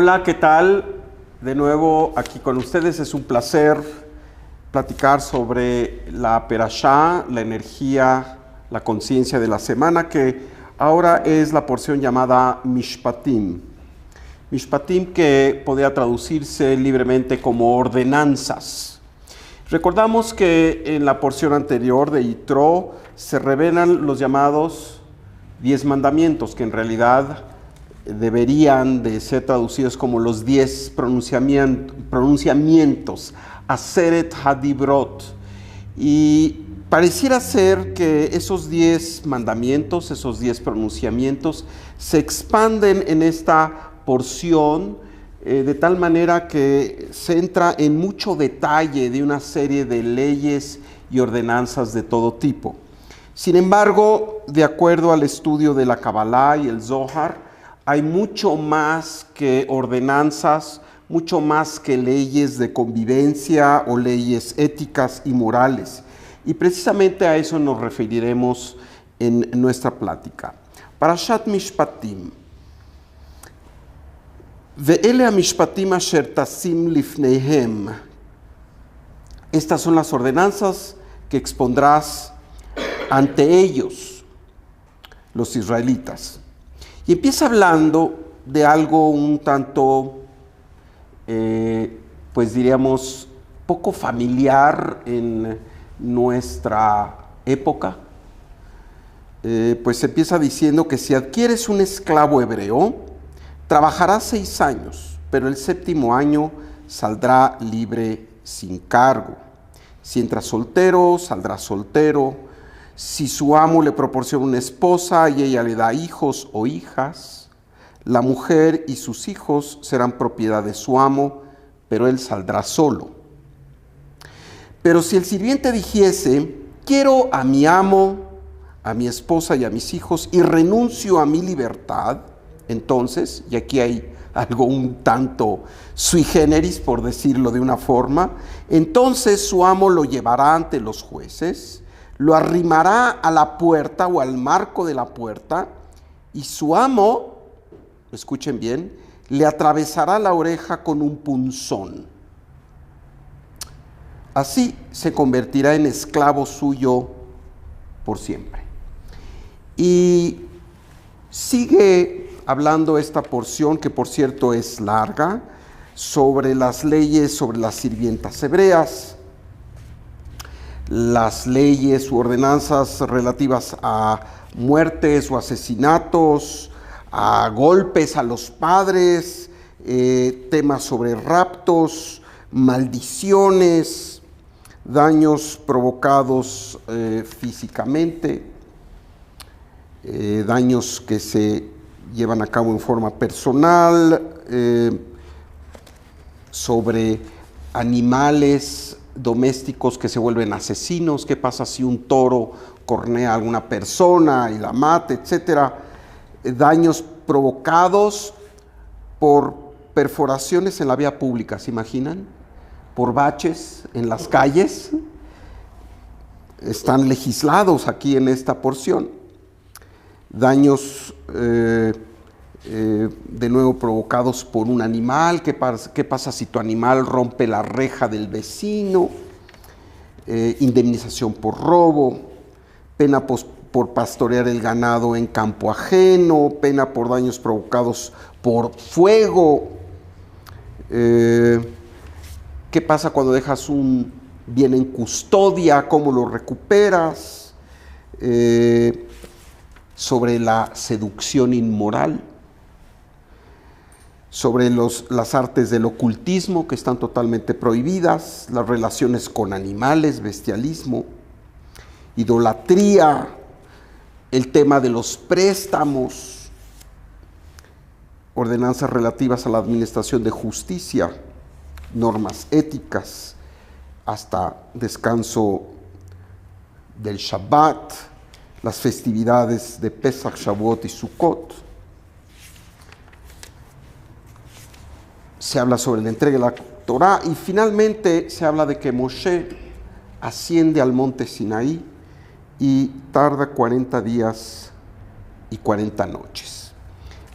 Hola, ¿qué tal? De nuevo aquí con ustedes. Es un placer platicar sobre la Perashá, la energía, la conciencia de la semana, que ahora es la porción llamada Mishpatim. Mishpatim, que podría traducirse libremente como ordenanzas. Recordamos que en la porción anterior de Yitro se revelan los llamados 10 mandamientos, que en realidad deberían de ser traducidos como los 10 pronunciamientos, Aseret Hadibrot. Y pareciera ser que esos 10 mandamientos, esos 10 pronunciamientos, se expanden en esta porción de tal manera que se entra en mucho detalle de una serie de leyes y ordenanzas de todo tipo. Sin embargo, de acuerdo al estudio de la Kabbalah y el Zohar, hay mucho más que ordenanzas, mucho más que leyes de convivencia o leyes éticas y morales. Y precisamente a eso nos referiremos en nuestra plática. Parashat Mishpatim. Ve'ele hamishpatim asher tasim lifneihem. Estas son las ordenanzas que expondrás ante ellos, los israelitas. Y empieza hablando de algo un tanto, pues diríamos, poco familiar en nuestra época. Pues empieza diciendo que si adquieres un esclavo hebreo, trabajará 6 años, pero el 7º año saldrá libre sin cargo. Si entra soltero, saldrá soltero. Si su amo le proporciona una esposa y ella le da hijos o hijas, la mujer y sus hijos serán propiedad de su amo, pero él saldrá solo. Pero si el sirviente dijese, quiero a mi amo, a mi esposa y a mis hijos y renuncio a mi libertad, entonces, y aquí hay algo un tanto sui generis, por decirlo de una forma, entonces su amo lo llevará ante los jueces, lo arrimará a la puerta o al marco de la puerta y su amo, escuchen bien, le atravesará la oreja con un punzón. Así se convertirá en esclavo suyo por siempre. Y sigue hablando esta porción, que por cierto es larga, sobre las leyes sobre las sirvientas hebreas, las leyes u ordenanzas relativas a muertes o asesinatos, a golpes a los padres, temas sobre raptos, maldiciones, daños provocados físicamente, daños que se llevan a cabo en forma personal, sobre animales domésticos que se vuelven asesinos. ¿Qué pasa si un toro cornea a alguna persona y la mata, etcétera? Daños provocados por perforaciones en la vía pública, ¿se imaginan? Por baches en las calles. Están legislados aquí en esta porción. Daños de nuevo provocados por un animal. ¿Qué pasa si tu animal rompe la reja del vecino? Indemnización por robo, pena por pastorear el ganado en campo ajeno, pena por daños provocados por fuego. ¿Qué pasa cuando dejas un bien en custodia? ¿Cómo lo recuperas? Sobre la seducción inmoral, sobre las artes del ocultismo, que están totalmente prohibidas, las relaciones con animales, bestialismo, idolatría, el tema de los préstamos, ordenanzas relativas a la administración de justicia, normas éticas, hasta descanso del Shabbat, las festividades de Pesach, Shavuot y Sukkot. Se habla sobre la entrega de la Torá y finalmente se habla de que Moshe asciende al monte Sinaí y tarda 40 días y 40 noches.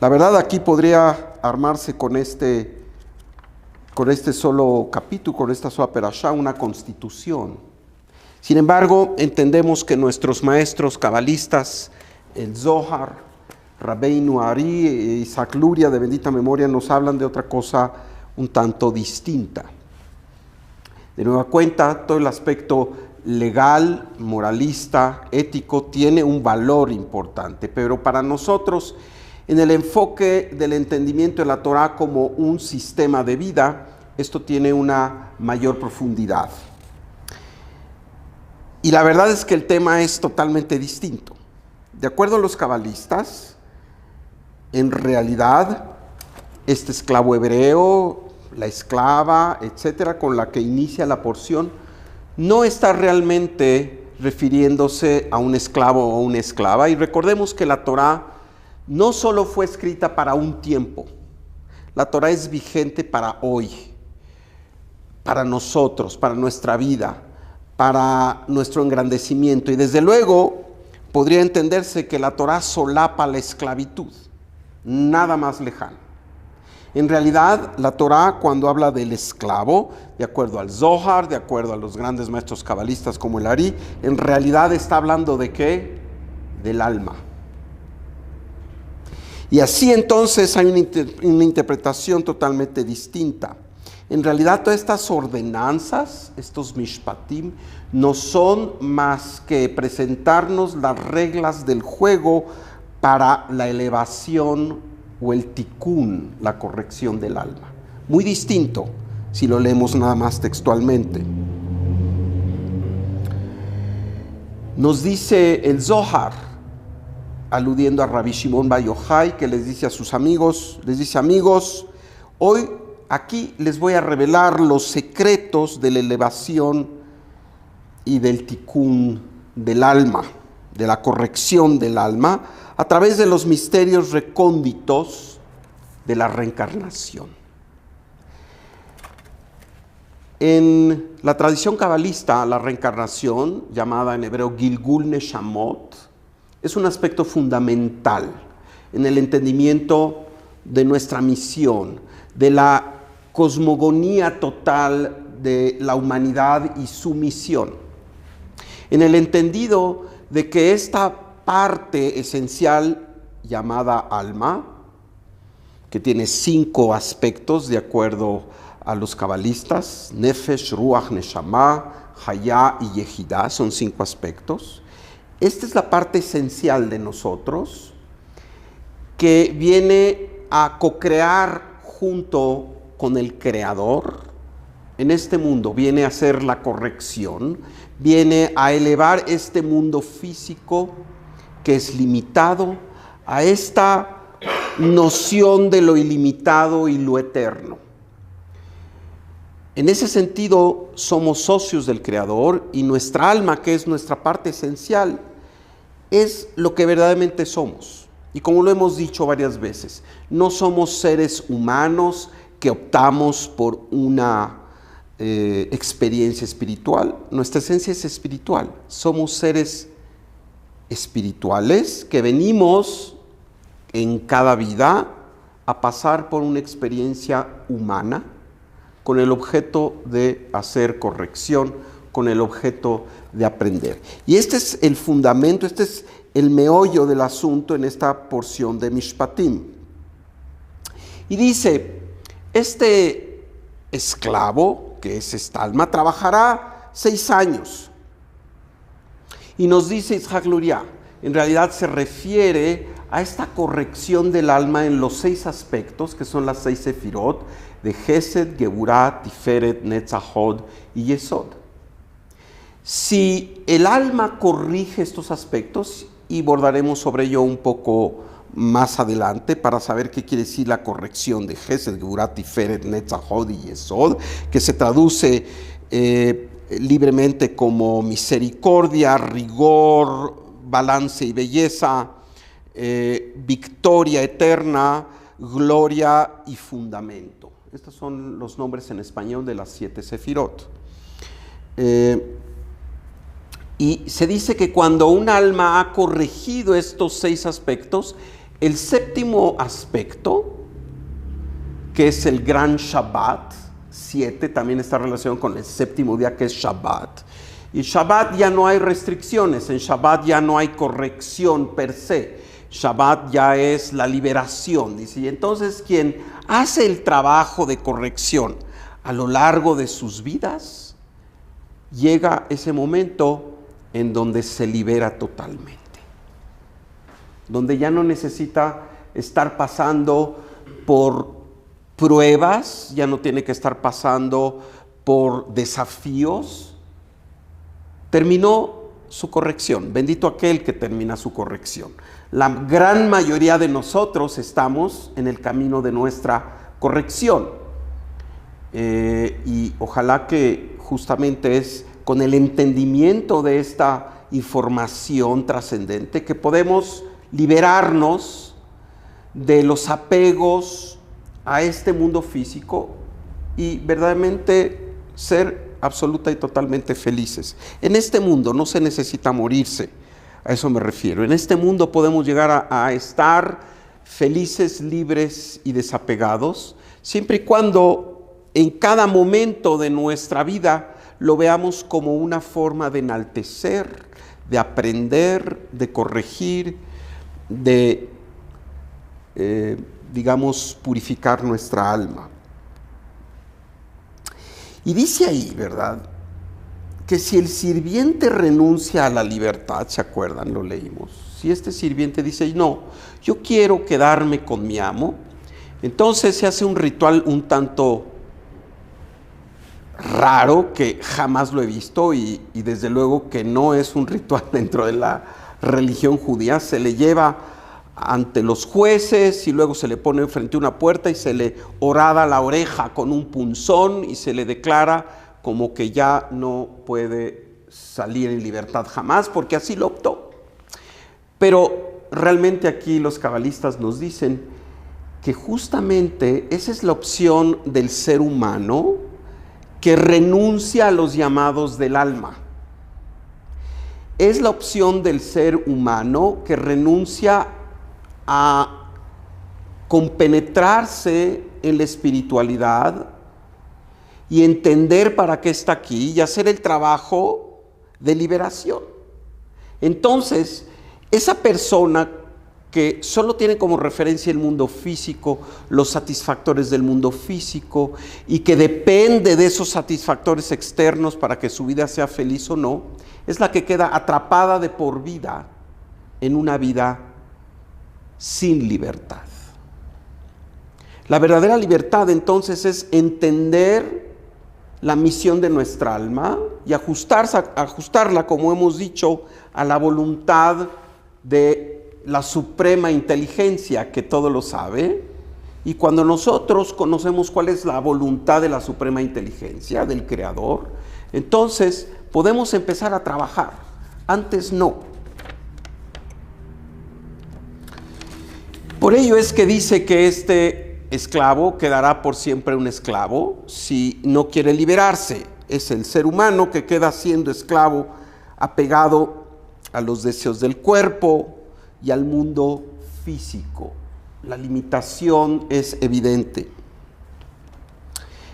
La verdad, aquí podría armarse con este solo capítulo, con esta sola perashá, una constitución. Sin embargo, entendemos que nuestros maestros cabalistas, el Zohar, Rabbeinu Ari e Isaac Luria, de bendita memoria, nos hablan de otra cosa un tanto distinta. De nueva cuenta, todo el aspecto legal, moralista, ético, tiene un valor importante, pero para nosotros, en el enfoque del entendimiento de la Torah como un sistema de vida, esto tiene una mayor profundidad. Y la verdad es que el tema es totalmente distinto. De acuerdo a los cabalistas, en realidad, este esclavo hebreo, la esclava, etcétera, con la que inicia la porción, no está realmente refiriéndose a un esclavo o una esclava. Y recordemos que la Torah no solo fue escrita para un tiempo, la Torah es vigente para hoy, para nosotros, para nuestra vida, para nuestro engrandecimiento. Y desde luego podría entenderse que la Torah solapa la esclavitud, nada más lejano. En realidad, la Torah, cuando habla del esclavo, de acuerdo al Zohar, de acuerdo a los grandes maestros cabalistas como el Ari, en realidad está hablando ¿de qué? Del alma. Y así entonces hay una interpretación totalmente distinta. En realidad todas estas ordenanzas, estos mishpatim, no son más que presentarnos las reglas del juego para la elevación o el tikkun, la corrección del alma. Muy distinto si lo leemos nada más textualmente. Nos dice el Zohar, aludiendo a Rabbi Shimon Bar Yochai, que les dice a sus amigos, amigos, hoy aquí les voy a revelar los secretos de la elevación y del tikkun del alma, de la corrección del alma, a través de los misterios recónditos de la reencarnación. En la tradición cabalista, la reencarnación, llamada en hebreo Gilgul Neshamot, es un aspecto fundamental en el entendimiento de nuestra misión, de la cosmogonía total de la humanidad y su misión. En el entendido de que esta parte esencial llamada alma, que tiene 5 aspectos de acuerdo a los cabalistas, Nefesh, Ruach, Neshama, Hayá y Yehidá, son 5 aspectos. Esta es la parte esencial de nosotros, que viene a co-crear junto con el Creador en este mundo, viene a hacer la corrección, viene a elevar este mundo físico que es limitado a esta noción de lo ilimitado y lo eterno. En ese sentido, somos socios del Creador y nuestra alma, que es nuestra parte esencial, es lo que verdaderamente somos. Y como lo hemos dicho varias veces, no somos seres humanos que optamos por una experiencia espiritual. Nuestra esencia es espiritual. Somos seres espirituales que venimos en cada vida a pasar por una experiencia humana con el objeto de hacer corrección, con el objeto de aprender. Y este es el fundamento, este es el meollo del asunto en esta porción de Mishpatim. Y dice, este esclavo, que es esta alma, trabajará 6 años. Y nos dice Isaac Luria, en realidad se refiere a esta corrección del alma en los 6 aspectos, que son las 6 sefirot, de Gesed, Geburah, Tiferet, Netzahod y Yesod. Si el alma corrige estos aspectos, y abordaremos sobre ello un poco más adelante para saber qué quiere decir la corrección de Gesed, Geburah, Tiferet, Netzahod y Yesod, que se traduce libremente como misericordia, rigor, balance y belleza, victoria eterna, gloria y fundamento. Estos son los nombres en español de las 7 sefirot. Y se dice que cuando un alma ha corregido estos 6 aspectos, el séptimo aspecto, que es el gran Shabbat, 7, también está relacionado con el séptimo día, que es Shabbat. Y Shabbat ya no hay restricciones, en Shabbat ya no hay corrección per se. Shabbat ya es la liberación, dice. Y entonces quien hace el trabajo de corrección a lo largo de sus vidas, llega ese momento en donde se libera totalmente. Donde ya no necesita estar pasando por pruebas, ya no tiene que estar pasando por desafíos. Terminó su corrección. Bendito aquel que termina su corrección. La gran mayoría de nosotros estamos en el camino de nuestra corrección. Y ojalá que justamente es con el entendimiento de esta información trascendente que podemos liberarnos de los apegos a este mundo físico y verdaderamente ser absoluta y totalmente felices. En este mundo no se necesita morirse, a eso me refiero. En este mundo podemos llegar a estar felices, libres y desapegados, siempre y cuando en cada momento de nuestra vida lo veamos como una forma de enaltecer, de aprender, de corregir, de, digamos, purificar nuestra alma. Y dice ahí, ¿verdad?, que si el sirviente renuncia a la libertad, ¿se acuerdan? Lo leímos. Si este sirviente dice, no, yo quiero quedarme con mi amo, entonces se hace un ritual un tanto raro, que jamás lo he visto y desde luego que no es un ritual dentro de la religión judía. Se le lleva ante los jueces y luego se le pone frente a una puerta y se le horada la oreja con un punzón y se le declara como que ya no puede salir en libertad jamás, porque así lo optó. Pero realmente aquí los cabalistas nos dicen que justamente esa es la opción del ser humano que renuncia a los llamados del alma. Es la opción del ser humano que renuncia a compenetrarse en la espiritualidad y entender para qué está aquí y hacer el trabajo de liberación. Entonces, esa persona que solo tiene como referencia el mundo físico, los satisfactores del mundo físico, y que depende de esos satisfactores externos para que su vida sea feliz o no, es la que queda atrapada de por vida en una vida sin libertad. La verdadera libertad entonces es entender la misión de nuestra alma y ajustarla, como hemos dicho, a la voluntad de la suprema inteligencia que todo lo sabe. Y cuando nosotros conocemos cuál es la voluntad de la suprema inteligencia, del Creador, entonces podemos empezar a trabajar. Antes no. Por ello es que dice que este esclavo quedará por siempre un esclavo si no quiere liberarse. Es el ser humano que queda siendo esclavo, apegado a los deseos del cuerpo y al mundo físico. La limitación es evidente.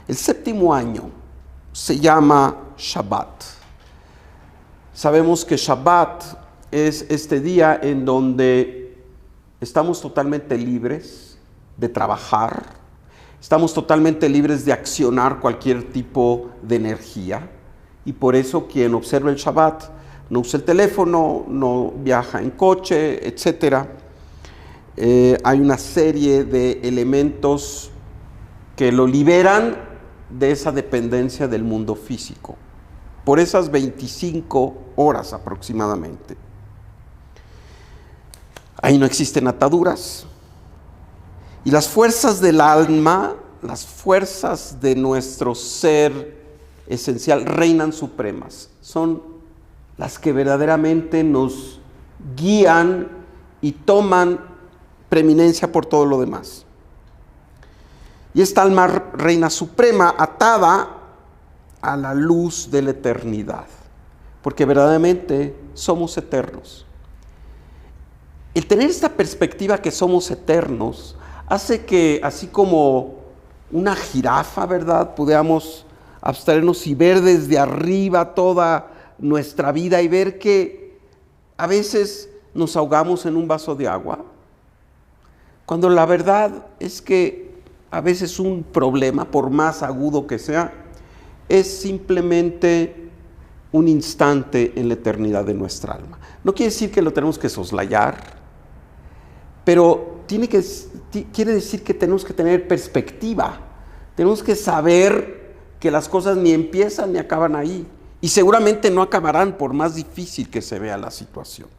El séptimo año se llama Shabbat. Sabemos que Shabbat es este día en donde estamos totalmente libres de trabajar, estamos totalmente libres de accionar cualquier tipo de energía, y por eso quien observa el Shabbat no usa el teléfono, no viaja en coche, etc. Hay una serie de elementos que lo liberan de esa dependencia del mundo físico, por esas 25 horas aproximadamente. Ahí no existen ataduras. Y las fuerzas del alma, las fuerzas de nuestro ser esencial, reinan supremas. Son las que verdaderamente nos guían y toman preeminencia por todo lo demás. Y esta alma reina suprema, atada a la luz de la eternidad, porque verdaderamente somos eternos. El tener esta perspectiva que somos eternos hace que, así como una jirafa, ¿verdad?, podamos abstraernos y ver desde arriba toda nuestra vida y ver que a veces nos ahogamos en un vaso de agua, cuando la verdad es que a veces un problema, por más agudo que sea, es simplemente un instante en la eternidad de nuestra alma. No quiere decir que lo tenemos que soslayar, pero quiere decir que tenemos que tener perspectiva, tenemos que saber que las cosas ni empiezan ni acaban ahí, y seguramente no acabarán por más difícil que se vea la situación.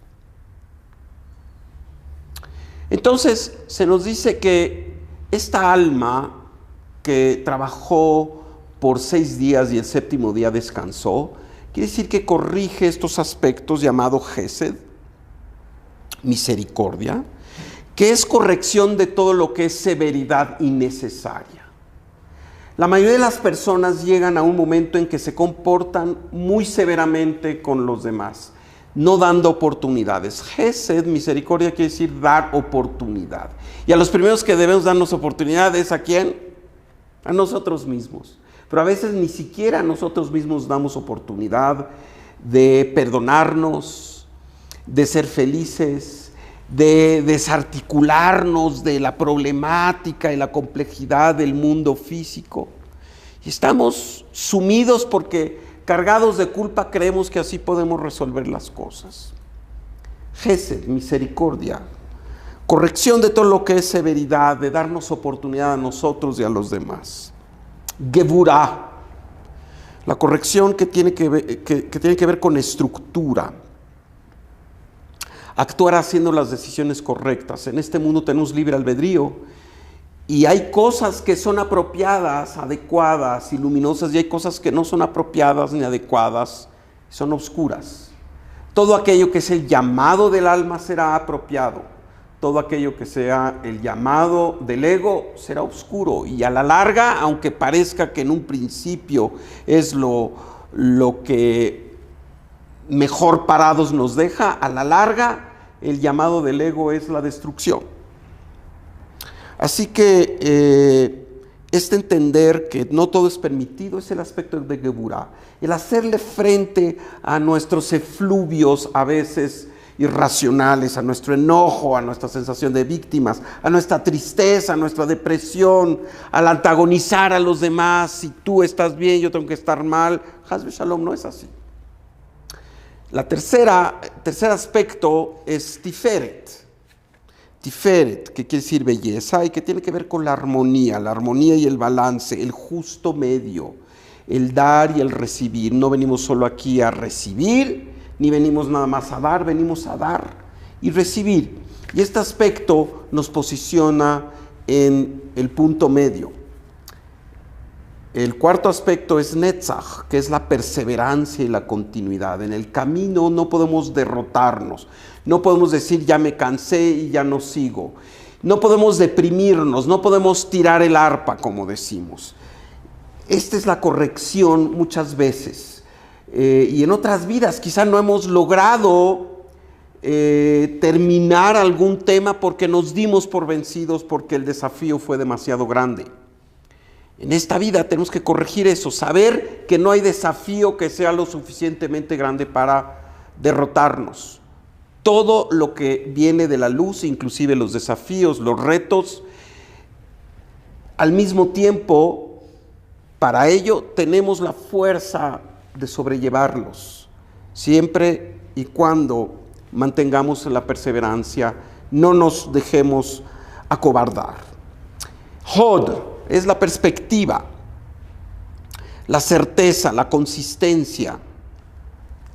Entonces se nos dice que esta alma que trabajó por 6 días y el séptimo día descansó, quiere decir que corrige estos aspectos llamados Gesed, misericordia, que es corrección de todo lo que es severidad innecesaria. La mayoría de las personas llegan a un momento en que se comportan muy severamente con los demás, no dando oportunidades. Gesed, misericordia, quiere decir dar oportunidad. Y a los primeros que debemos darnos oportunidades, ¿a quién? A nosotros mismos. Pero a veces ni siquiera nosotros mismos damos oportunidad de perdonarnos, de ser felices, de desarticularnos de la problemática y la complejidad del mundo físico. Y estamos sumidos porque, cargados de culpa, creemos que así podemos resolver las cosas. Gesed, misericordia, corrección de todo lo que es severidad, de darnos oportunidad a nosotros y a los demás. Geburah, la corrección que tiene que ver con estructura. Actuar haciendo las decisiones correctas. En este mundo tenemos libre albedrío y hay cosas que son apropiadas, adecuadas y luminosas, y hay cosas que no son apropiadas ni adecuadas, son oscuras. Todo aquello que es el llamado del alma será apropiado. Todo aquello que sea el llamado del ego será oscuro, y a la larga, aunque parezca que en un principio es lo que mejor parados nos deja, a la larga el llamado del ego es la destrucción. Así que entender que no todo es permitido es el aspecto de Geburah, el hacerle frente a nuestros efluvios a veces irracionales, a nuestro enojo, a nuestra sensación de víctimas, a nuestra tristeza, a nuestra depresión, al antagonizar a los demás. Si tú estás bien, yo tengo que estar mal. Haz Shalom, no es así. Tercer aspecto es Tiferet. Tiferet, que quiere decir belleza y que tiene que ver con la armonía y el balance, el justo medio, el dar y el recibir. No venimos solo aquí a recibir, ni venimos nada más a dar, venimos a dar y recibir. Y este aspecto nos posiciona en el punto medio. El cuarto aspecto es Netzach, que es la perseverancia y la continuidad. En el camino no podemos derrotarnos, no podemos decir ya me cansé y ya no sigo. No podemos deprimirnos, no podemos tirar el arpa, como decimos. Esta es la corrección muchas veces. Y en otras vidas quizá no hemos logrado terminar algún tema porque nos dimos por vencidos, porque el desafío fue demasiado grande. En esta vida tenemos que corregir eso, saber que no hay desafío que sea lo suficientemente grande para derrotarnos. Todo lo que viene de la luz, inclusive los desafíos, los retos, al mismo tiempo, para ello tenemos la fuerza de sobrellevarlos, siempre y cuando mantengamos la perseverancia, no nos dejemos acobardar. Hod es la perspectiva, la certeza, la consistencia,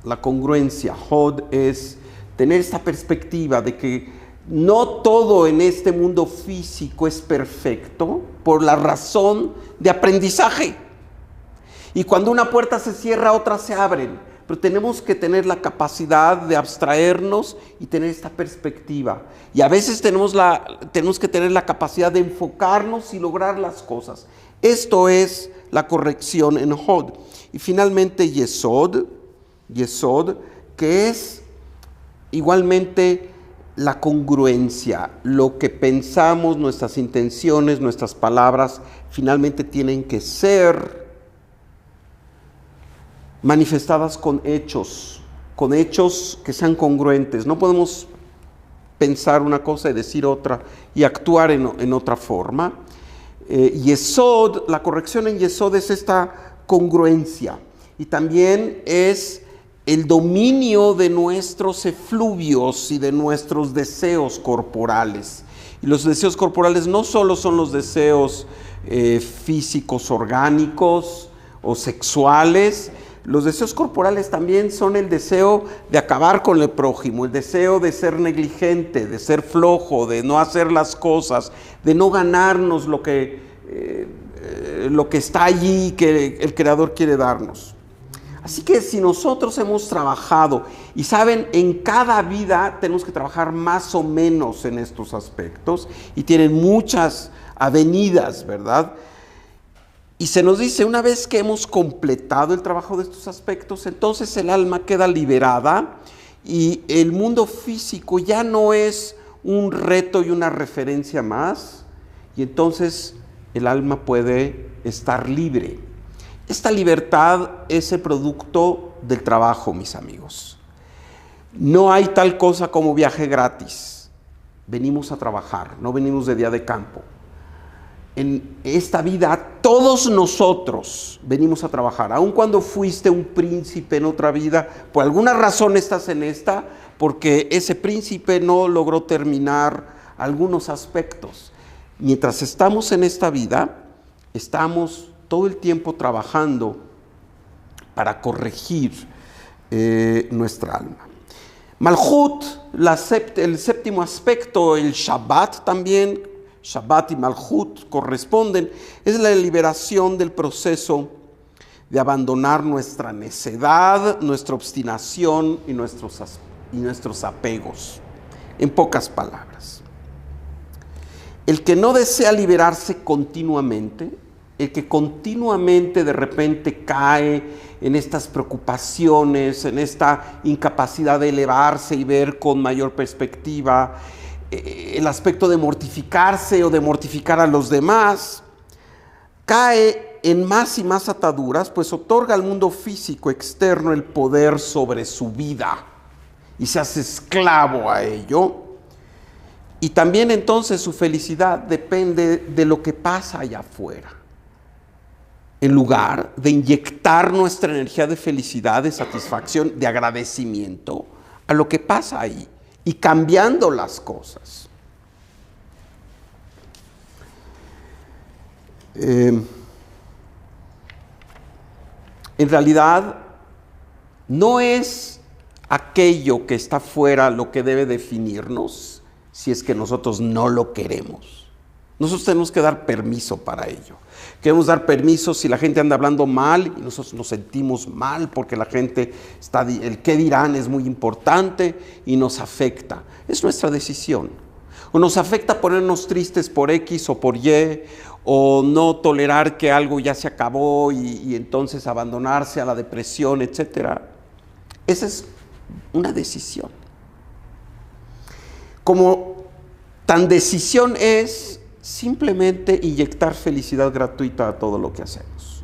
la congruencia. Hod es tener esta perspectiva de que no todo en este mundo físico es perfecto por la razón de aprendizaje. Y cuando una puerta se cierra, otras se abren. Pero tenemos que tener la capacidad de abstraernos y tener esta perspectiva. Y a veces tenemos que tener la capacidad de enfocarnos y lograr las cosas. Esto es la corrección en Hod. Y finalmente Yesod, que es igualmente la congruencia, lo que pensamos, nuestras intenciones, nuestras palabras, finalmente tienen que ser manifestadas con hechos que sean congruentes. No podemos pensar una cosa y decir otra y actuar en otra forma. Yesod, la corrección en Yesod es esta congruencia, y también es el dominio de nuestros efluvios y de nuestros deseos corporales. Y los deseos corporales no solo son los deseos físicos, orgánicos o sexuales. Los deseos corporales también son el deseo de acabar con el prójimo, el deseo de ser negligente, de ser flojo, de no hacer las cosas, de no ganarnos lo que está allí que el Creador quiere darnos. Así que si nosotros hemos trabajado, y saben, en cada vida tenemos que trabajar más o menos en estos aspectos, y tienen muchas avenidas, ¿verdad? Y se nos dice, una vez que hemos completado el trabajo de estos aspectos, entonces el alma queda liberada, y el mundo físico ya no es un reto y una referencia más, y entonces el alma puede estar libre. Esta libertad es el producto del trabajo, mis amigos. No hay tal cosa como viaje gratis. Venimos a trabajar, no venimos de día de campo. En esta vida todos nosotros venimos a trabajar. Aun cuando fuiste un príncipe en otra vida, por alguna razón estás en esta, porque ese príncipe no logró terminar algunos aspectos. Mientras estamos en esta vida, estamos todo el tiempo trabajando para corregir nuestra alma. Malhut, el séptimo aspecto, el Shabbat también, Shabbat y Malhut corresponden, es la liberación del proceso de abandonar nuestra necedad, nuestra obstinación y nuestros apegos. En pocas palabras, el que no desea liberarse continuamente, el que continuamente de repente cae en estas preocupaciones, en esta incapacidad de elevarse y ver con mayor perspectiva, el aspecto de mortificarse o de mortificar a los demás, cae en más y más ataduras, pues otorga al mundo físico externo el poder sobre su vida y se hace esclavo a ello. Y también entonces su felicidad depende de lo que pasa allá afuera. En lugar de inyectar nuestra energía de felicidad, de satisfacción, de agradecimiento a lo que pasa ahí y cambiando las cosas. En realidad, no es aquello que está fuera lo que debe definirnos si es que nosotros no lo queremos. Nosotros tenemos que dar permiso para ello. Queremos dar permiso si la gente anda hablando mal y nosotros nos sentimos mal porque la gente el qué dirán es muy importante y nos afecta. Es nuestra decisión. O nos afecta ponernos tristes por X o por Y, o no tolerar que algo ya se acabó y entonces abandonarse a la depresión, etc. Esa es una decisión. Como tan decisión es simplemente inyectar felicidad gratuita a todo lo que hacemos.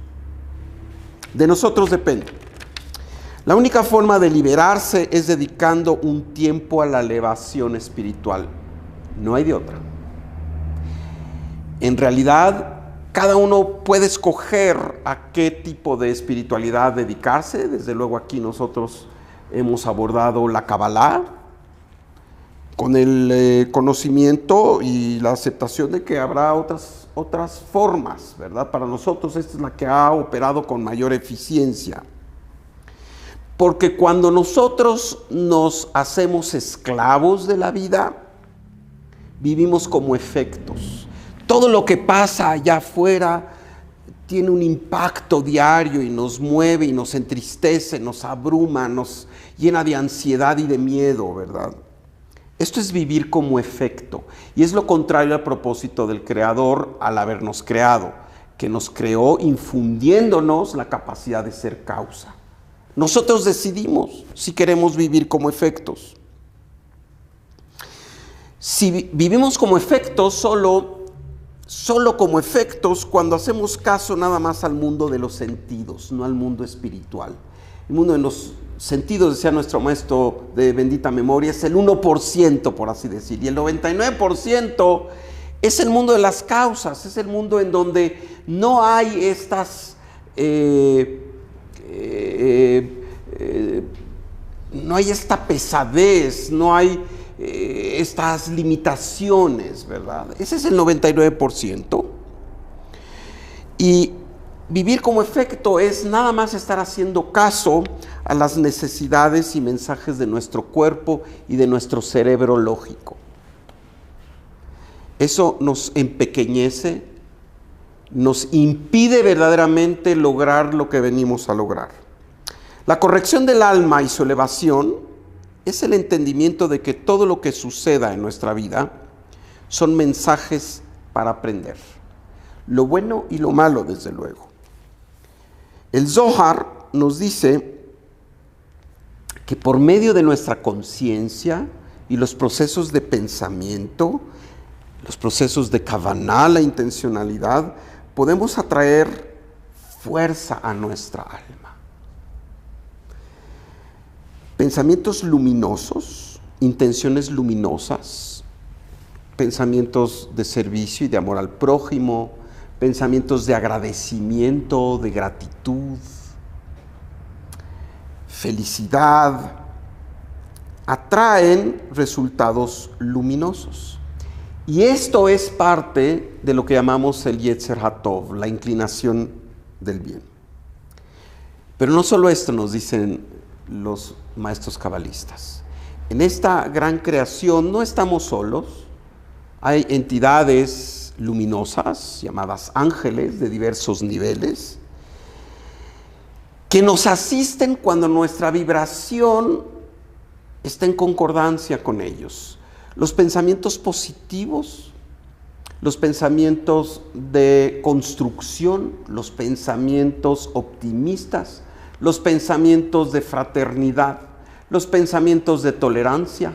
De nosotros depende. La única forma de liberarse es dedicando un tiempo a la elevación espiritual. No hay de otra. En realidad, cada uno puede escoger a qué tipo de espiritualidad dedicarse. Desde luego aquí nosotros hemos abordado la Kabbalah, con el conocimiento y la aceptación de que habrá otras formas, ¿verdad? Para nosotros esta es la que ha operado con mayor eficiencia. Porque cuando nosotros nos hacemos esclavos de la vida, vivimos como efectos. Todo lo que pasa allá afuera tiene un impacto diario y nos mueve y nos entristece, nos abruma, nos llena de ansiedad y de miedo, ¿verdad? Esto es vivir como efecto, y es lo contrario al propósito del Creador al habernos creado, que nos creó infundiéndonos la capacidad de ser causa. Nosotros decidimos si queremos vivir como efectos. Si vivimos como efectos, solo como efectos, cuando hacemos caso nada más al mundo de los sentidos, no al mundo espiritual. El mundo de los sentidos, decía nuestro maestro de bendita memoria, es el 1%, por así decir, y el 99% es el mundo de las causas, es el mundo en donde no hay estas no hay esta pesadez, no hay estas limitaciones, ¿verdad? Ese es el 99%. Y vivir como efecto es nada más estar haciendo caso a las necesidades y mensajes de nuestro cuerpo y de nuestro cerebro lógico. Eso nos empequeñece, nos impide verdaderamente lograr lo que venimos a lograr. La corrección del alma y su elevación es el entendimiento de que todo lo que suceda en nuestra vida son mensajes para aprender. Lo bueno y lo malo, desde luego. El Zohar nos dice que por medio de nuestra conciencia y los procesos de pensamiento, los procesos de kavaná, la intencionalidad, podemos atraer fuerza a nuestra alma. Pensamientos luminosos, intenciones luminosas, pensamientos de servicio y de amor al prójimo, pensamientos de agradecimiento, de gratitud, felicidad, atraen resultados luminosos. Y esto es parte de lo que llamamos el Yetzer HaTov, la inclinación del bien. Pero no solo esto nos dicen los maestros cabalistas. En esta gran creación no estamos solos. Hay entidades luminosas, llamadas ángeles, de diversos niveles, que nos asisten cuando nuestra vibración está en concordancia con ellos. Los pensamientos positivos, los pensamientos de construcción, los pensamientos optimistas, los pensamientos de fraternidad, los pensamientos de tolerancia,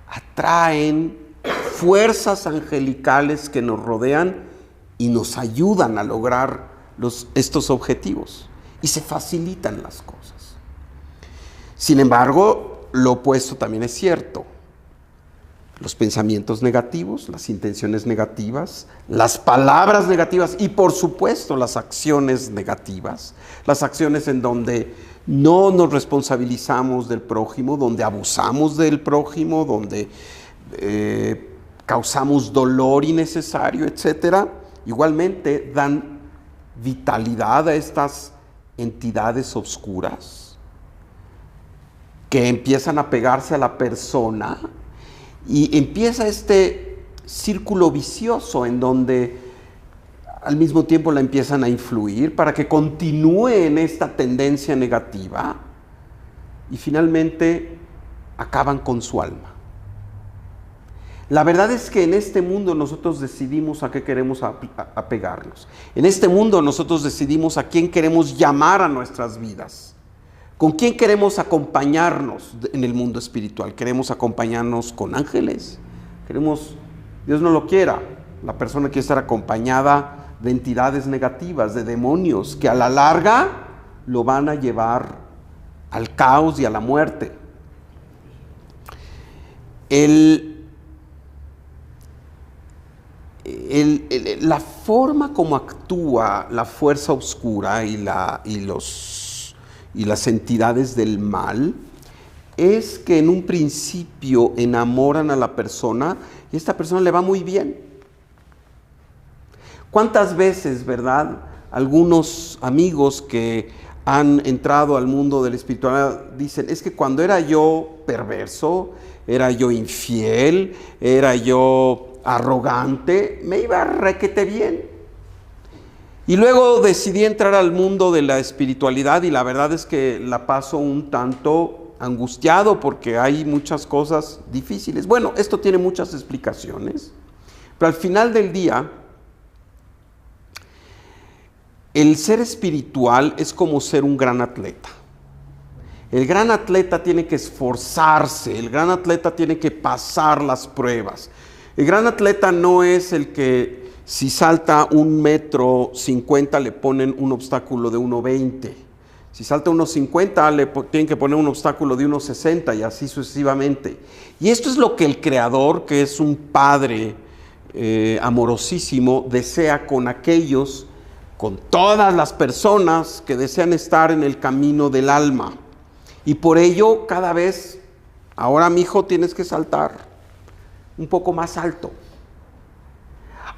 atraen fuerzas angelicales que nos rodean y nos ayudan a lograr estos objetivos y se facilitan las cosas. Sin embargo, lo opuesto también es cierto. Los pensamientos negativos, las intenciones negativas, las palabras negativas y por supuesto las acciones negativas, las acciones en donde no nos responsabilizamos del prójimo, donde abusamos del prójimo, donde causamos dolor innecesario, etcétera, igualmente dan vitalidad a estas entidades oscuras que empiezan a pegarse a la persona. Y empieza este círculo vicioso en donde al mismo tiempo la empiezan a influir para que continúe en esta tendencia negativa y finalmente acaban con su alma. La verdad es que en este mundo nosotros decidimos a qué queremos apegarnos. En este mundo nosotros decidimos a quién queremos llamar a nuestras vidas. ¿Con quién queremos acompañarnos en el mundo espiritual? ¿Queremos acompañarnos con ángeles? Dios no lo quiera, la persona quiere estar acompañada de entidades negativas, de demonios, que a la larga lo van a llevar al caos y a la muerte. La forma como actúa la fuerza oscura y las entidades del mal es que en un principio enamoran a la persona y a esta persona le va muy bien. ¿Cuántas veces, verdad, algunos amigos que han entrado al mundo de la espiritualidad dicen, es que cuando era yo perverso, era yo infiel, era yo arrogante, me iba requete bien? Y luego decidí entrar al mundo de la espiritualidad y la verdad es que la paso un tanto angustiado porque hay muchas cosas difíciles. Bueno, esto tiene muchas explicaciones, pero al final del día, el ser espiritual es como ser un gran atleta. El gran atleta tiene que esforzarse, el gran atleta tiene que pasar las pruebas. El gran atleta no es el que si salta 1,50 m le ponen un obstáculo de 1,20 m. Si salta 1,50 m le tienen que poner un obstáculo de 1,60 m y así sucesivamente. Y esto es lo que el Creador, que es un Padre amorosísimo, desea con aquellos, con todas las personas que desean estar en el camino del alma. Y por ello cada vez, ahora mi hijo tienes que saltar un poco más alto.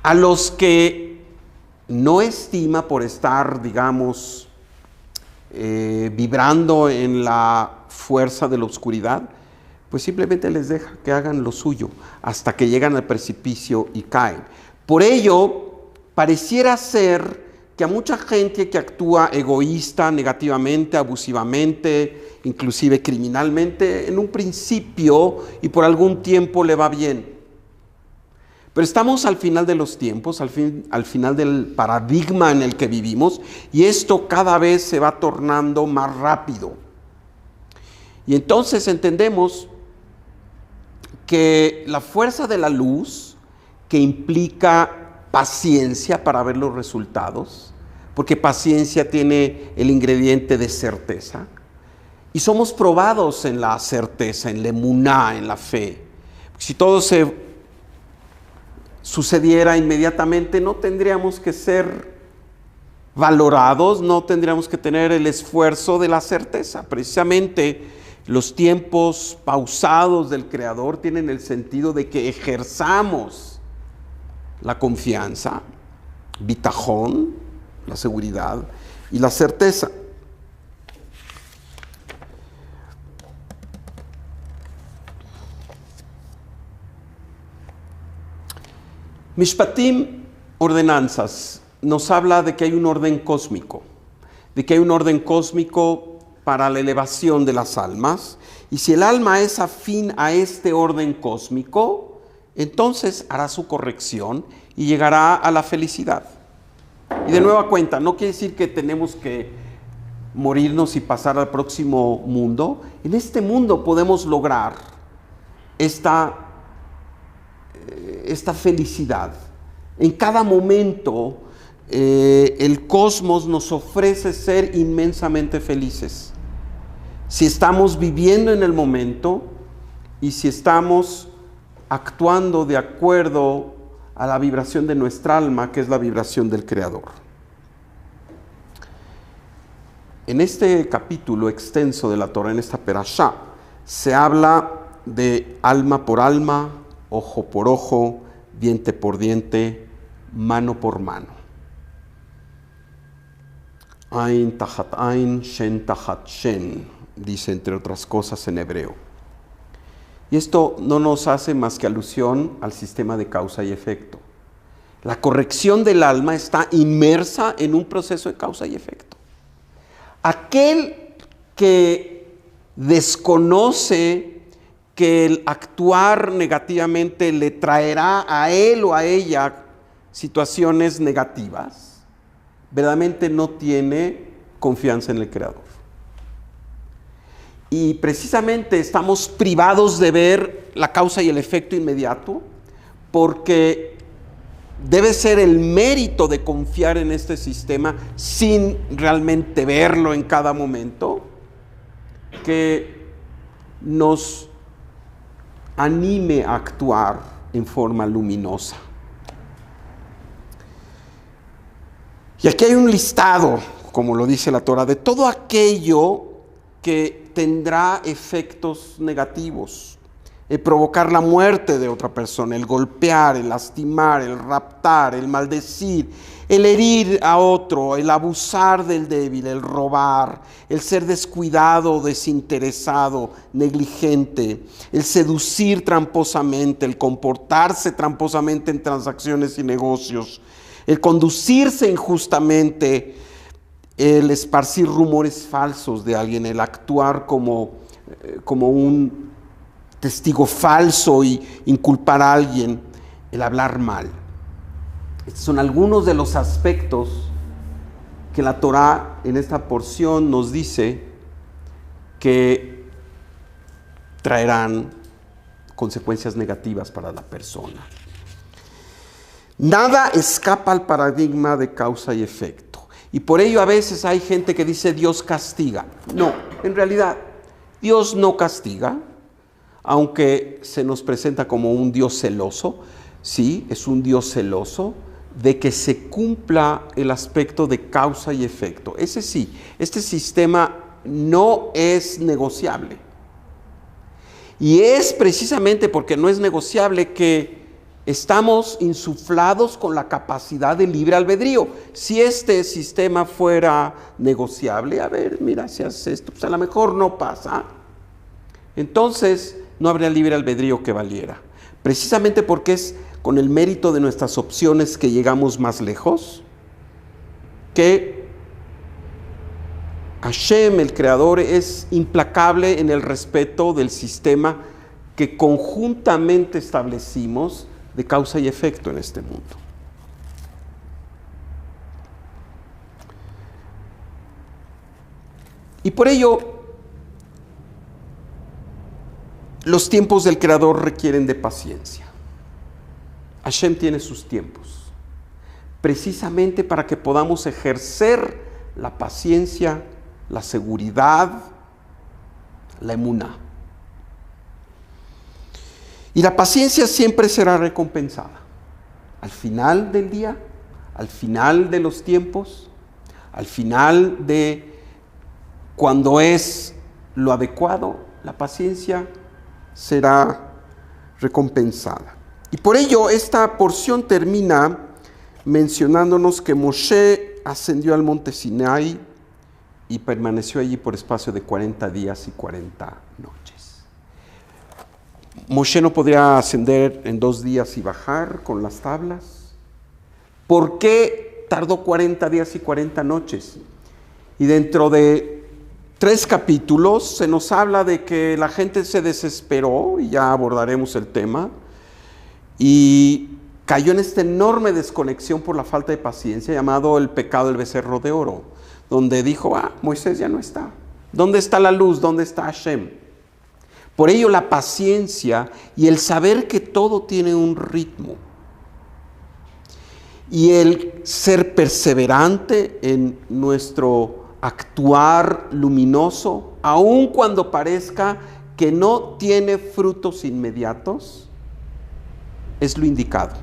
A los que no estima por estar, digamos, vibrando en la fuerza de la oscuridad, pues simplemente les deja que hagan lo suyo hasta que llegan al precipicio y caen. Por ello, pareciera ser que a mucha gente que actúa egoísta, negativamente, abusivamente, inclusive criminalmente, en un principio y por algún tiempo le va bien. Pero estamos al final de los tiempos, al final del paradigma en el que vivimos, y esto cada vez se va tornando más rápido. Y entonces entendemos que la fuerza de la luz, que implica paciencia para ver los resultados, porque paciencia tiene el ingrediente de certeza, y somos probados en la certeza, en la emuná, en la fe. Si todo se sucediera inmediatamente, no tendríamos que ser valorados, no tendríamos que tener el esfuerzo de la certeza. Precisamente los tiempos pausados del Creador tienen el sentido de que ejerzamos la confianza, bitajón, la seguridad y la certeza. Mishpatim, ordenanzas, nos habla de que hay un orden cósmico, para la elevación de las almas, y si el alma es afín a este orden cósmico, entonces hará su corrección y llegará a la felicidad. Y de nueva cuenta, no quiere decir que tenemos que morirnos y pasar al próximo mundo. En este mundo podemos lograr esta felicidad. En cada momento el cosmos nos ofrece ser inmensamente felices. Si estamos viviendo en el momento y si estamos actuando de acuerdo a la vibración de nuestra alma, que es la vibración del Creador. En este capítulo extenso de la Torah, en esta perashá, se habla de alma por alma, ojo por ojo, diente por diente, mano por mano. Ain tahat ain, shen tahat shen, dice entre otras cosas en hebreo. Y esto no nos hace más que alusión al sistema de causa y efecto. La corrección del alma está inmersa en un proceso de causa y efecto. Aquel que desconoce que el actuar negativamente le traerá a él o a ella situaciones negativas, verdaderamente no tiene confianza en el Creador. Y precisamente estamos privados de ver la causa y el efecto inmediato, porque debe ser el mérito de confiar en este sistema sin realmente verlo en cada momento, que nos anime a actuar en forma luminosa. Y aquí hay un listado, como lo dice la Torah, de todo aquello que tendrá efectos negativos. El provocar la muerte de otra persona, el golpear, el lastimar, el raptar, el maldecir, el herir a otro, el abusar del débil, el robar, el ser descuidado, desinteresado, negligente, el seducir tramposamente, el comportarse tramposamente en transacciones y negocios, el conducirse injustamente, el esparcir rumores falsos de alguien, el actuar como un testigo falso y inculpar a alguien, el hablar mal. Estos son algunos de los aspectos que la Torah en esta porción nos dice que traerán consecuencias negativas para la persona. Nada escapa al paradigma de causa y efecto. Y por ello a veces hay gente que dice Dios castiga. No, en realidad Dios no castiga, aunque se nos presenta como un Dios celoso. Sí, es un Dios celoso de que se cumpla el aspecto de causa y efecto. Ese sí, este sistema no es negociable. Y es precisamente porque no es negociable que estamos insuflados con la capacidad de libre albedrío. Si este sistema fuera negociable, a ver, mira, si haces esto, pues a lo mejor no pasa. Entonces no habría libre albedrío que valiera. Precisamente porque es con el mérito de nuestras opciones que llegamos más lejos, que Hashem, el Creador, es implacable en el respeto del sistema que conjuntamente establecimos de causa y efecto en este mundo. Y por ello, los tiempos del Creador requieren de paciencia. Hashem tiene sus tiempos, precisamente para que podamos ejercer la paciencia, la seguridad, la emuná. Y la paciencia siempre será recompensada. Al final del día, al final de los tiempos, al final de cuando es lo adecuado, la paciencia será recompensada. Y por ello esta porción termina mencionándonos que Moshe ascendió al monte Sinai y permaneció allí por espacio de 40 días y 40 noches. Moshe no podría ascender en 2 días y bajar con las tablas. ¿Por qué tardó 40 días y 40 noches? Y dentro de 3 capítulos se nos habla de que la gente se desesperó, y ya abordaremos el tema, y cayó en esta enorme desconexión por la falta de paciencia, llamado el pecado del becerro de oro, donde dijo, Moisés ya no está. ¿Dónde está la luz? ¿Dónde está Hashem? Por ello la paciencia y el saber que todo tiene un ritmo, y el ser perseverante en nuestro actuar luminoso, aun cuando parezca que no tiene frutos inmediatos, es lo indicado.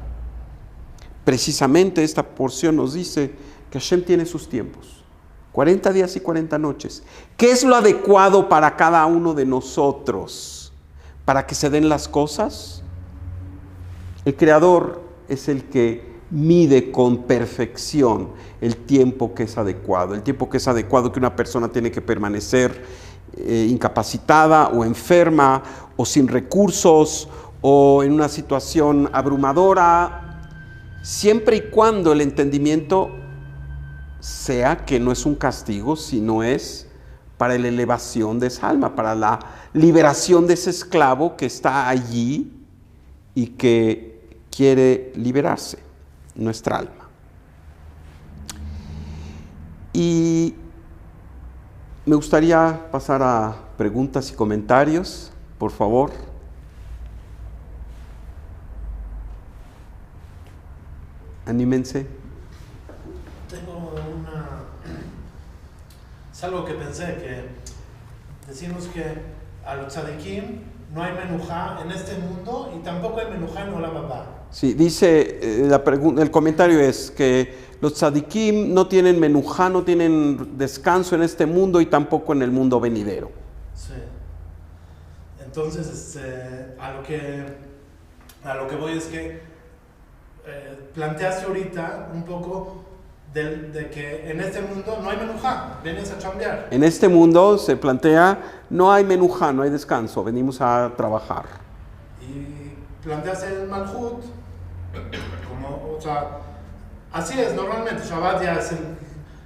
Precisamente esta porción nos dice que Hashem tiene sus tiempos, 40 días y 40 noches. ¿Qué es lo adecuado para cada uno de nosotros para que se den las cosas? El Creador es el que mide con perfección el tiempo que es adecuado. El tiempo que es adecuado que una persona tiene que permanecer incapacitada o enferma o sin recursos o en una situación abrumadora, siempre y cuando el entendimiento sea que no es un castigo, sino es para la elevación de esa alma, para la liberación de ese esclavo que está allí y que quiere liberarse, nuestra alma. Y me gustaría pasar a preguntas y comentarios, por favor. Anímense. Tengo es algo que pensé, que decimos que a los tzadikim no hay menujá en este mundo y tampoco hay menujá en Olam Haba. Sí, dice, el comentario es que los tzadikim no tienen menujá, no tienen descanso en este mundo y tampoco en el mundo venidero. Sí. Entonces, a lo que voy es que planteaste ahorita un poco de que en este mundo no hay menujá, vienes a chambear. En este mundo se plantea, no hay menujá, no hay descanso, venimos a trabajar. Y planteaste el Malhut, como, o sea, así es, normalmente Shabbat ya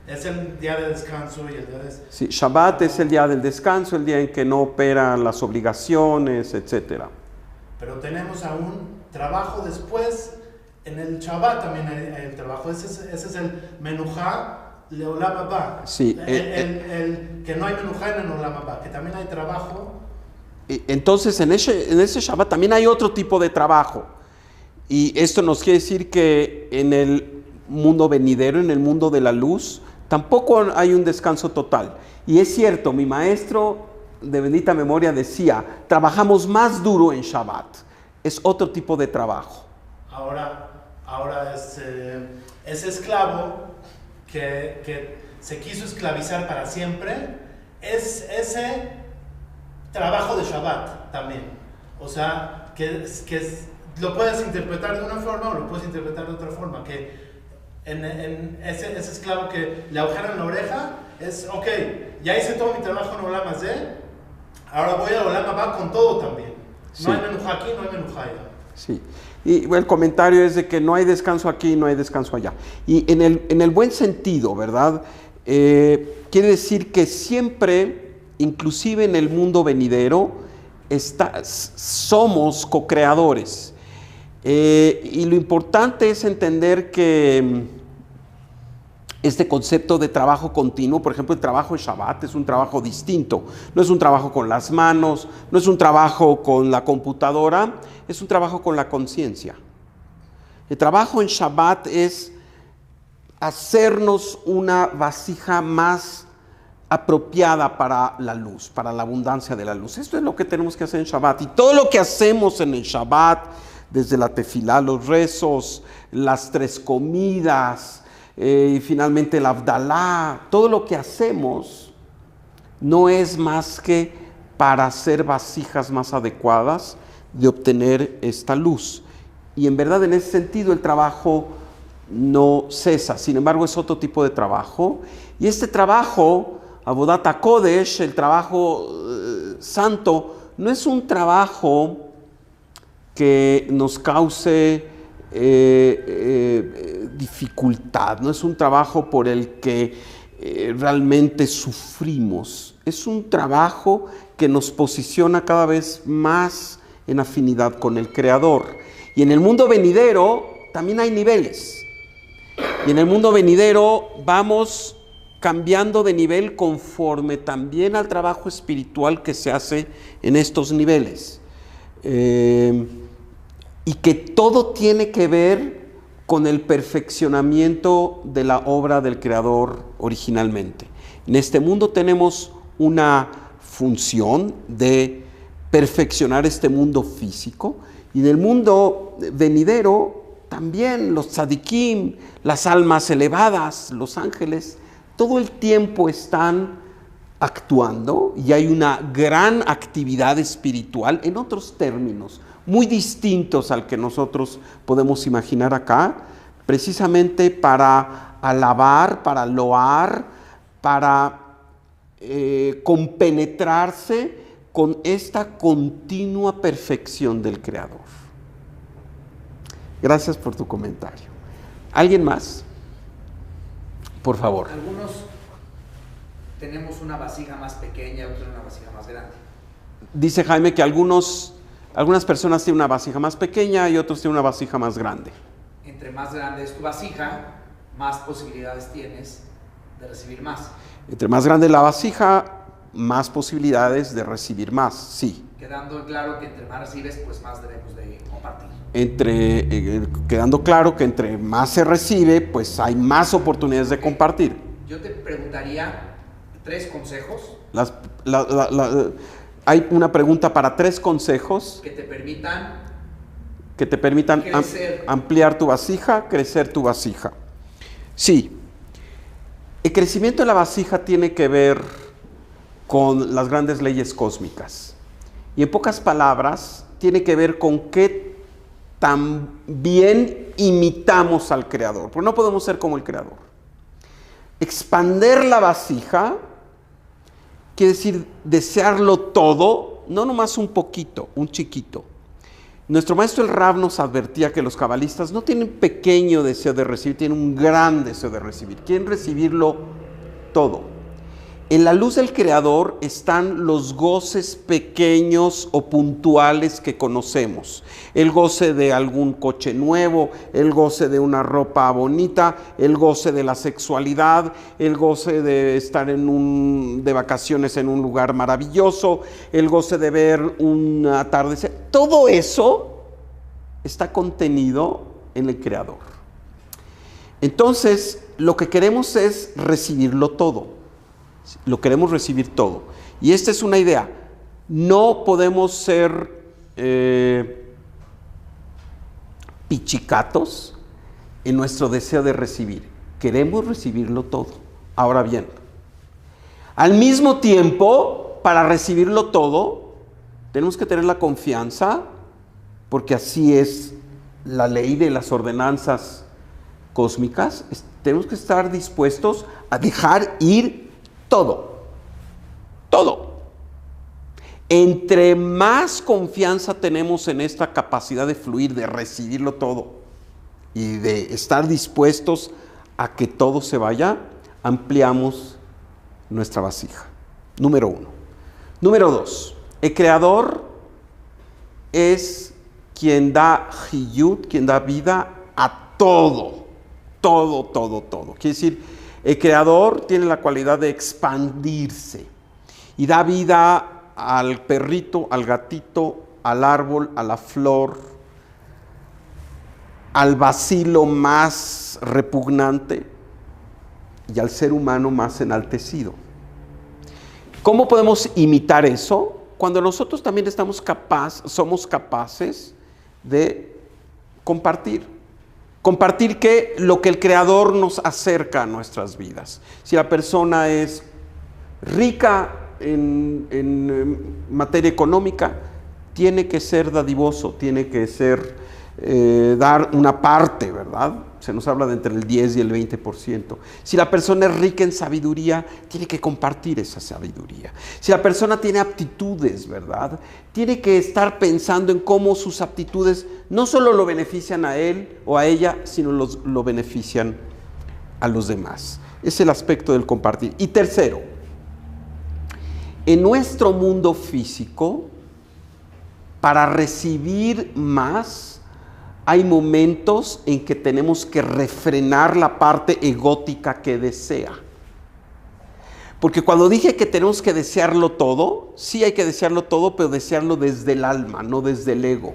es el día de descanso y el día de... Sí, Shabbat es el día del descanso, el día en que no operan las obligaciones, etc. Pero tenemos aún trabajo después. En el Shabbat también hay el trabajo. Ese es el menujá Leolam Abba. Sí, El que no hay menujá en el Olam Abba, que también hay trabajo. Entonces, en ese Shabbat también hay otro tipo de trabajo. Y esto nos quiere decir que en el mundo venidero, en el mundo de la luz, tampoco hay un descanso total. Y es cierto, mi maestro de bendita memoria decía, trabajamos más duro en Shabbat. Es otro tipo de trabajo. Ahora ese esclavo que se quiso esclavizar para siempre, es ese trabajo de Shabbat también. O sea, que lo puedes interpretar de una forma o lo puedes interpretar de otra forma. Que en ese esclavo que le agujeran la oreja, es, ok, ya hice todo mi trabajo en Olam Hazé, ahora voy a Olam Abba con todo también. Sí. No hay menujá aquí, no hay menujá allá. Sí. Y el comentario es de que no hay descanso aquí, no hay descanso allá. Y en el buen sentido, ¿verdad? Quiere decir que siempre, inclusive en el mundo venidero, somos co-creadores. Y lo importante es entender que este concepto de trabajo continuo, por ejemplo, el trabajo de Shabbat es un trabajo distinto. No es un trabajo con las manos, no es un trabajo con la computadora, es un trabajo con la conciencia. El trabajo en Shabbat es hacernos una vasija más apropiada para la luz, para la abundancia de la luz. Esto es lo que tenemos que hacer en Shabbat. Y todo lo que hacemos en el Shabbat, desde la tefilá, los rezos, las 3 comidas, y finalmente el Abdalá, todo lo que hacemos no es más que para hacer vasijas más adecuadas de obtener esta luz. Y en verdad, en ese sentido, el trabajo no cesa. Sin embargo, es otro tipo de trabajo. Y este trabajo, Avodat HaKodesh, el trabajo santo, no es un trabajo que nos cause dificultad, no es un trabajo por el que realmente sufrimos. Es un trabajo que nos posiciona cada vez más en afinidad con el Creador. Y en el mundo venidero también hay niveles. Y en el mundo venidero vamos cambiando de nivel conforme también al trabajo espiritual que se hace en estos niveles. Y que todo tiene que ver con el perfeccionamiento de la obra del Creador originalmente. En este mundo tenemos una función de perfeccionar este mundo físico, y en el mundo venidero también los tzadikim, las almas elevadas, los ángeles, todo el tiempo están actuando y hay una gran actividad espiritual, en otros términos, muy distintos al que nosotros podemos imaginar acá, precisamente para alabar, para loar, para compenetrarse con esta continua perfección del Creador. Gracias por tu comentario. ¿Alguien más? Por favor. Algunos tenemos una vasija más pequeña, otros una vasija más grande. Dice Jaime que algunas personas tienen una vasija más pequeña y otros tienen una vasija más grande. Entre más grande es tu vasija, más posibilidades tienes de recibir más. Entre más grande la vasija, más posibilidades de recibir más, sí. Quedando claro que entre más recibes, pues más debemos de compartir. Quedando claro que entre más se recibe, pues hay más oportunidades de compartir. Yo te preguntaría 3 consejos. Hay una pregunta para 3 consejos que te permitan ampliar tu vasija, crecer tu vasija. Sí, el crecimiento de la vasija tiene que ver con las grandes leyes cósmicas. Y en pocas palabras, tiene que ver con qué tan bien imitamos al Creador, porque no podemos ser como el Creador. Expander la vasija quiere decir desearlo todo, no nomás un poquito, un chiquito. Nuestro maestro el Rab nos advertía que los cabalistas no tienen pequeño deseo de recibir, tienen un gran deseo de recibir, quieren recibirlo todo. En la luz del Creador están los goces pequeños o puntuales que conocemos. El goce de algún coche nuevo, el goce de una ropa bonita, el goce de la sexualidad, el goce de estar de vacaciones en un lugar maravilloso, el goce de ver un atardecer. Todo eso está contenido en el Creador. Entonces, lo que queremos es recibirlo todo. Lo queremos recibir todo. Y esta es una idea. No podemos ser pichicatos en nuestro deseo de recibir. Queremos recibirlo todo. Ahora bien, al mismo tiempo, para recibirlo todo, tenemos que tener la confianza, porque así es la ley de las ordenanzas cósmicas. Tenemos que estar dispuestos a dejar ir todo. Entre más confianza tenemos en esta capacidad de fluir, de recibirlo todo y de estar dispuestos a que todo se vaya, ampliamos nuestra vasija. Número 1. Número 2. El Creador es quien da Hiyut, quien da vida a todo. Todo. Quiere decir, el Creador tiene la cualidad de expandirse y da vida al perrito, al gatito, al árbol, a la flor, al bacilo más repugnante y al ser humano más enaltecido. ¿Cómo podemos imitar eso? Cuando nosotros también somos capaces de compartir. Compartir lo que el Creador nos acerca a nuestras vidas. Si la persona es rica en materia económica, tiene que ser dadivoso, tiene que ser dar una parte, ¿verdad? Se nos habla de entre el 10 y el 20%. Si la persona es rica en sabiduría, tiene que compartir esa sabiduría. Si la persona tiene aptitudes, ¿verdad? Tiene que estar pensando en cómo sus aptitudes no solo lo benefician a él o a ella, sino lo benefician a los demás. Es el aspecto del compartir. Y tercero, en nuestro mundo físico, para recibir más, hay momentos en que tenemos que refrenar la parte egótica que desea. Porque cuando dije que tenemos que desearlo todo, sí hay que desearlo todo, pero desearlo desde el alma, no desde el ego.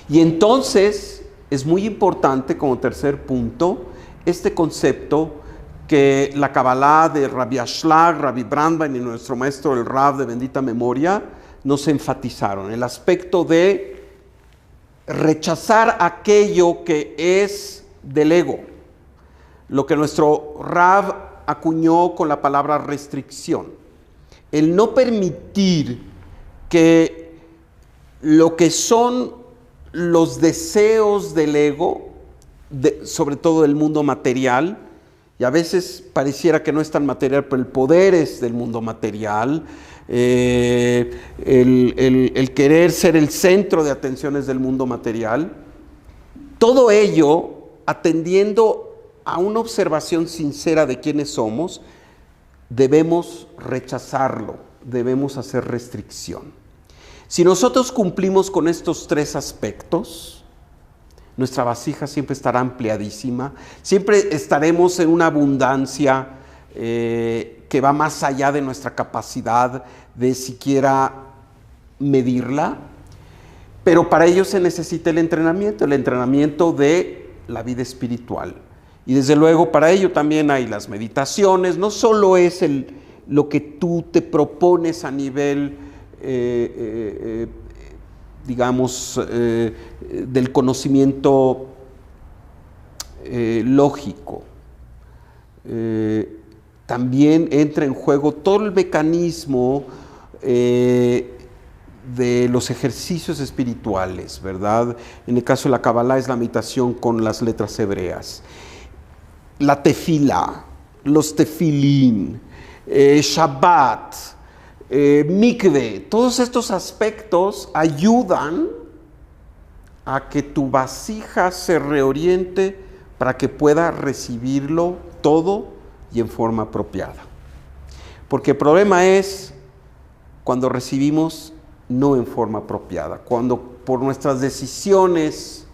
Y entonces es muy importante, como tercer punto, este concepto que la Kabbalah de Rabbi Ashlag, Rabbi Brandwein y nuestro maestro el Rav de bendita memoria nos enfatizaron. El aspecto de rechazar aquello que es del ego, lo que nuestro Rav acuñó con la palabra restricción. El no permitir que lo que son los deseos del ego, sobre todo del mundo material, y a veces pareciera que no es tan material, pero el poder es del mundo material, el querer ser el centro de atenciones del mundo material, todo ello atendiendo a una observación sincera de quiénes somos, debemos rechazarlo, debemos hacer restricción. Si nosotros cumplimos con estos tres aspectos, nuestra vasija siempre estará ampliadísima, siempre estaremos en una abundancia que va más allá de nuestra capacidad de siquiera medirla, pero para ello se necesita el entrenamiento de la vida espiritual. Y desde luego para ello también hay las meditaciones, no solo es lo que tú te propones a nivel digamos, del conocimiento lógico. También entra en juego todo el mecanismo de los ejercicios espirituales, ¿verdad? En el caso de la Kabbalah es la meditación con las letras hebreas. La tefila, los tefilín, Shabbat, mikve, todos estos aspectos ayudan a que tu vasija se reoriente para que pueda recibirlo todo y en forma apropiada. Porque el problema es cuando recibimos no en forma apropiada, cuando por nuestras decisiones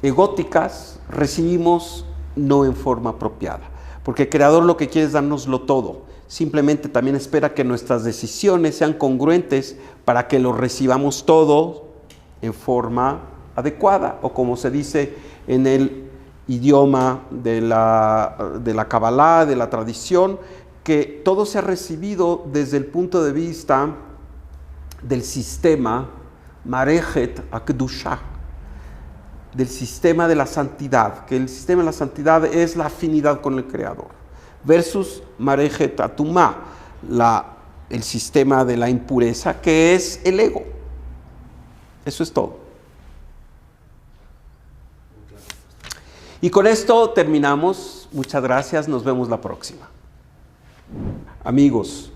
egóticas recibimos no en forma apropiada. Porque el Creador lo que quiere es dárnoslo todo. Simplemente también espera que nuestras decisiones sean congruentes para que lo recibamos todo en forma adecuada, o como se dice en el idioma de la Kabbalah, de la tradición, que todo se ha recibido desde el punto de vista del sistema Marejet Akdusha, del sistema de la santidad, que el sistema de la santidad es la afinidad con el Creador, versus Marejet Atumá, el sistema de la impureza, que es el ego. Eso es todo. Y con esto terminamos. Muchas gracias, nos vemos la próxima. Amigos,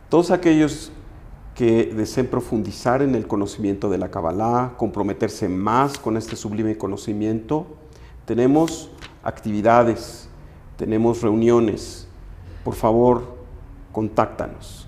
todos aquellos que deseen profundizar en el conocimiento de la Kabbalah, comprometerse más con este sublime conocimiento, tenemos actividades, tenemos reuniones. Por favor, contáctanos.